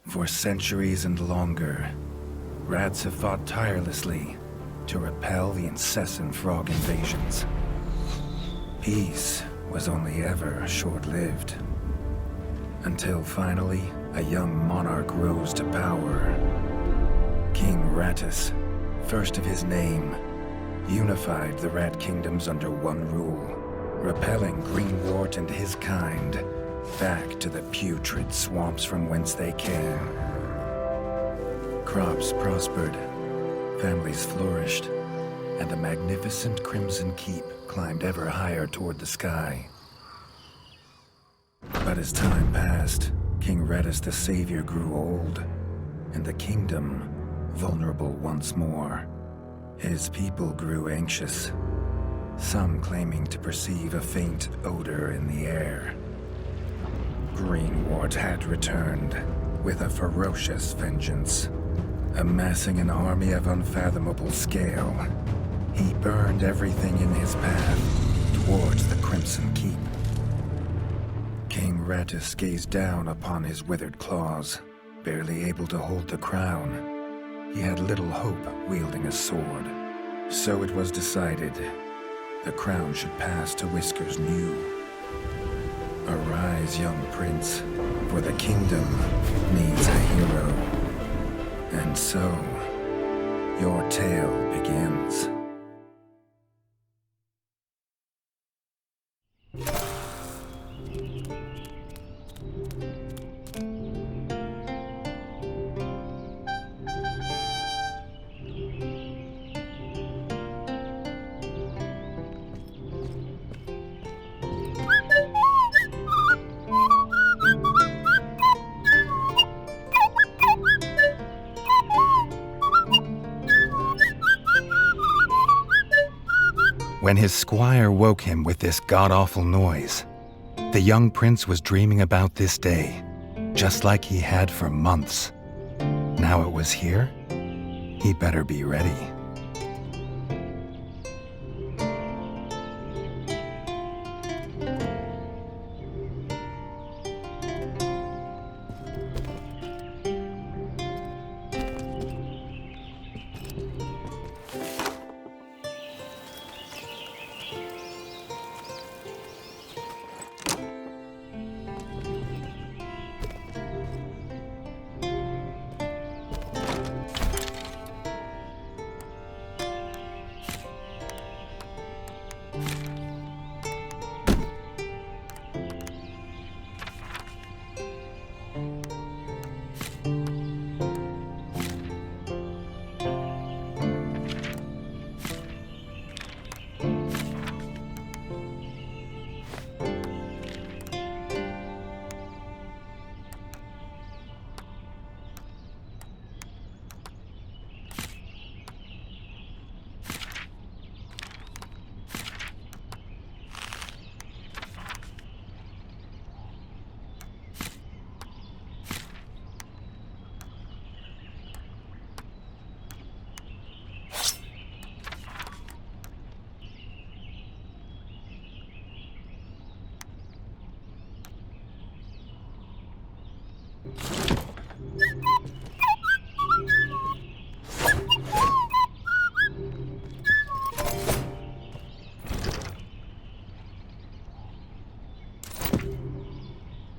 For centuries and longer, rats have fought tirelessly to repel the incessant frog invasions. Peace was only ever short-lived, until finally a young monarch rose to power. King Rattus, first of his name, unified the rat kingdoms under one rule, repelling Greenwort and his kind back to the putrid swamps from whence they came. Crops prospered, families flourished, and a magnificent crimson keep climbed ever higher toward the sky. But as time passed, King Rattus the Savior grew old, and the kingdom vulnerable once more. His people grew anxious, some claiming to perceive a faint odor in the air. Greenwort had returned with a ferocious vengeance. Amassing an army of unfathomable scale, he burned everything in his path towards the Crimson Keep. King Rattus gazed down upon his withered claws, barely able to hold the crown. He had little hope wielding a sword. So it was decided the crown should pass to Whiskers New. Arise, young prince, for the kingdom needs a hero. And so, your tale begins. When his squire woke him with this god-awful noise, the young prince was dreaming about this day, just like he had for months. Now it was here, he'd better be ready.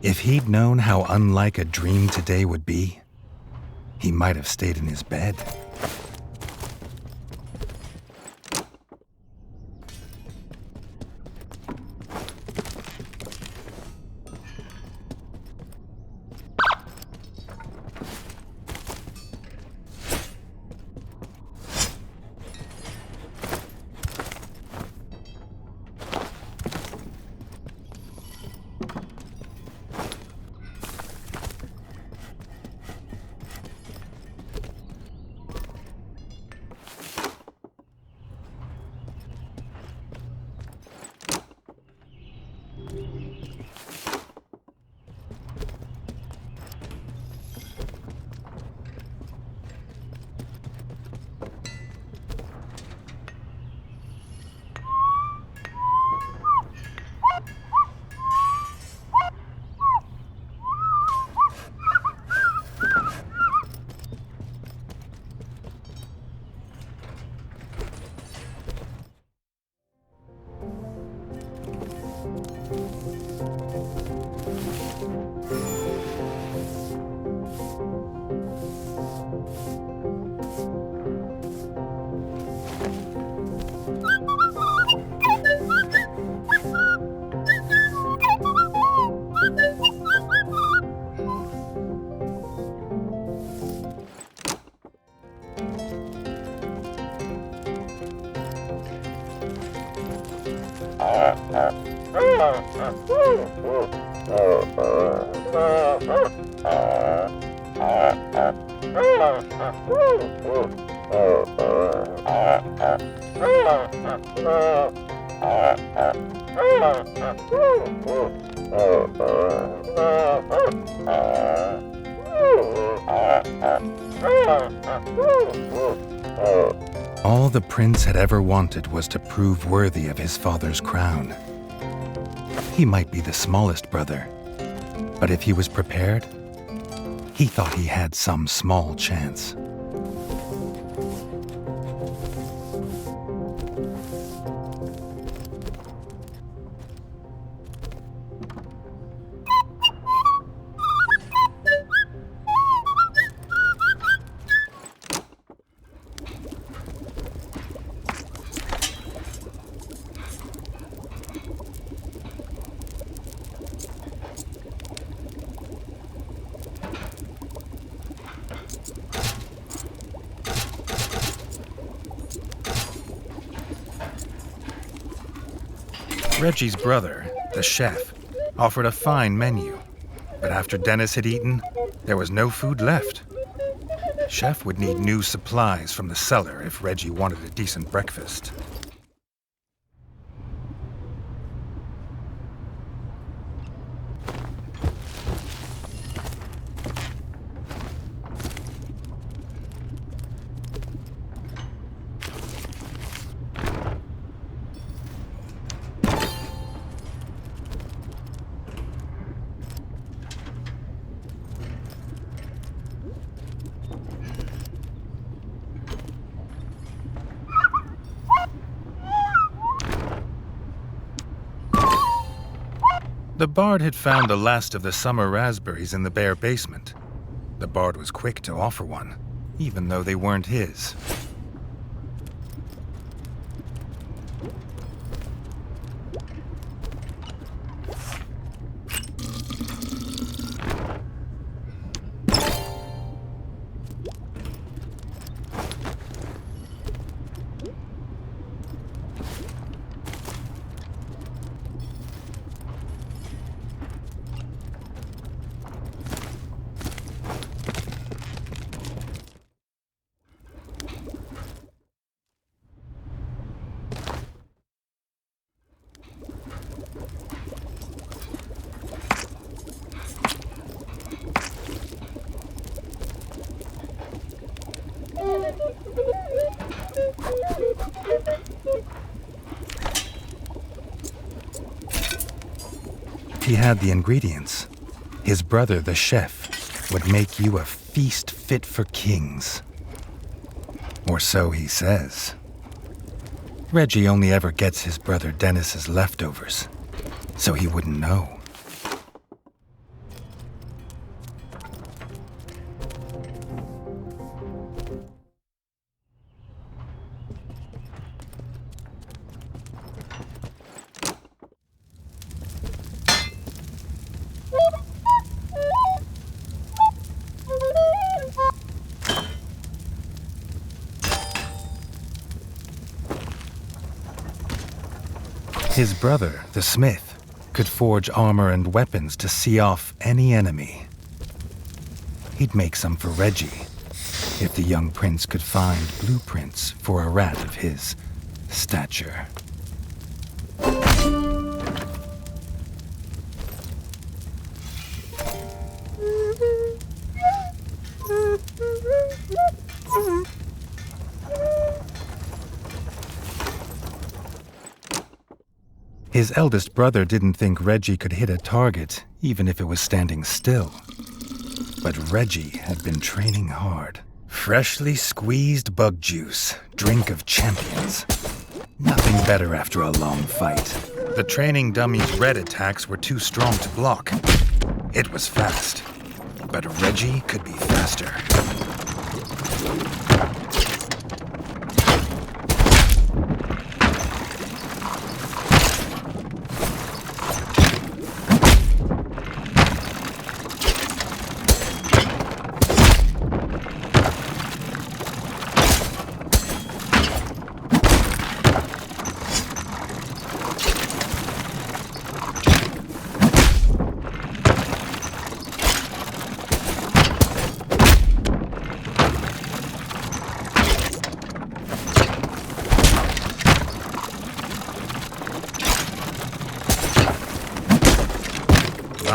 If he'd known how unlike a dream today would be, he might have stayed in his bed. All the prince had ever wanted was to prove worthy of his father's crown. He might be the smallest brother, but if he was prepared, he thought he had some small chance. Redgi's brother, the chef, offered a fine menu, but after Dennis had eaten, there was no food left. Chef would need new supplies from the cellar if Redgi wanted a decent breakfast. The bard had found the last of the summer raspberries in the bare basement. The bard was quick to offer one, even though they weren't his. He had the ingredients. His brother, the chef, would make you a feast fit for kings. Or so he says. Redgi only ever gets his brother Dennis's leftovers, so he wouldn't know. His brother, the smith, could forge armor and weapons to see off any enemy. He'd make some for Redgi, if the young prince could find blueprints for a rat of his stature. His eldest brother didn't think Redgi could hit a target, even if it was standing still. But Redgi had been training hard. Freshly squeezed bug juice, drink of champions. Nothing better after a long fight. The training dummy's red attacks were too strong to block. It was fast, but Redgi could be faster.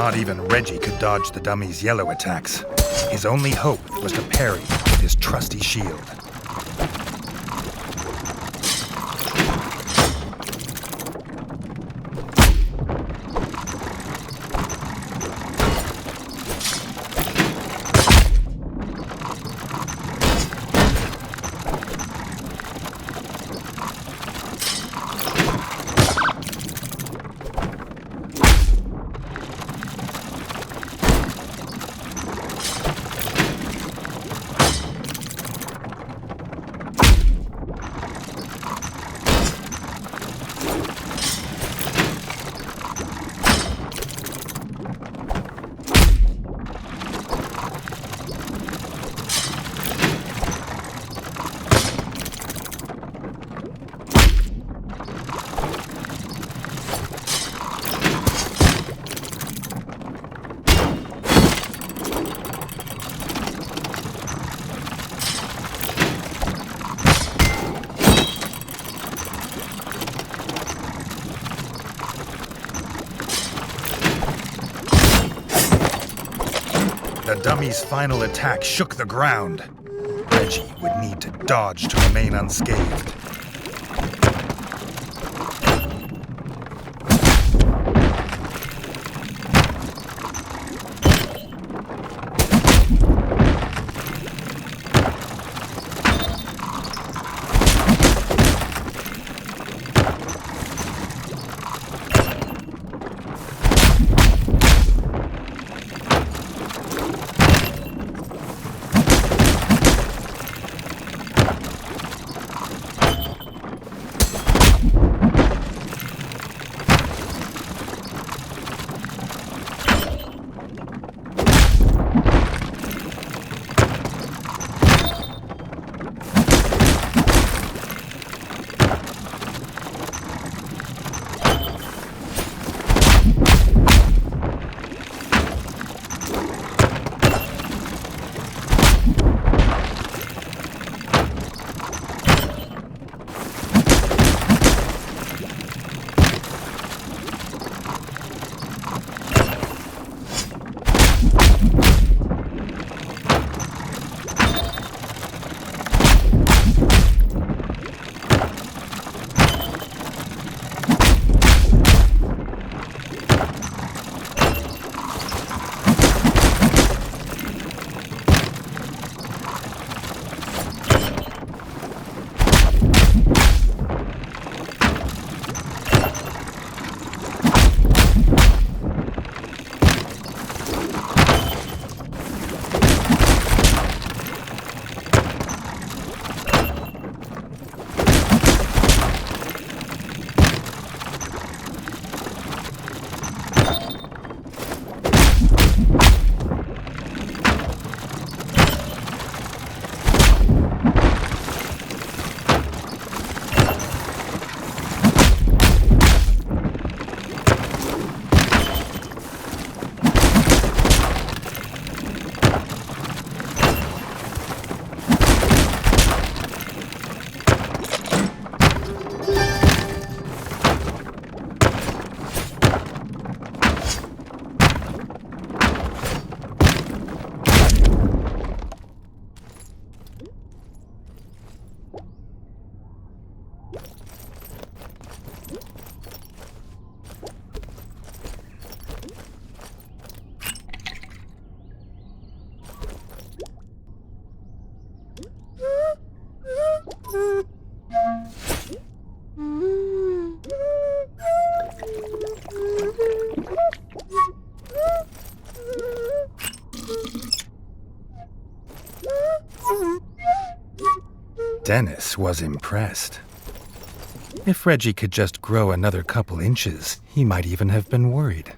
Not even Redgi could dodge the dummy's yellow attacks. His only hope was to parry with his trusty shield. The dummy's final attack shook the ground. Redgi would need to dodge to remain unscathed. Dennis was impressed. If Redgi could just grow another couple inches, he might even have been worried.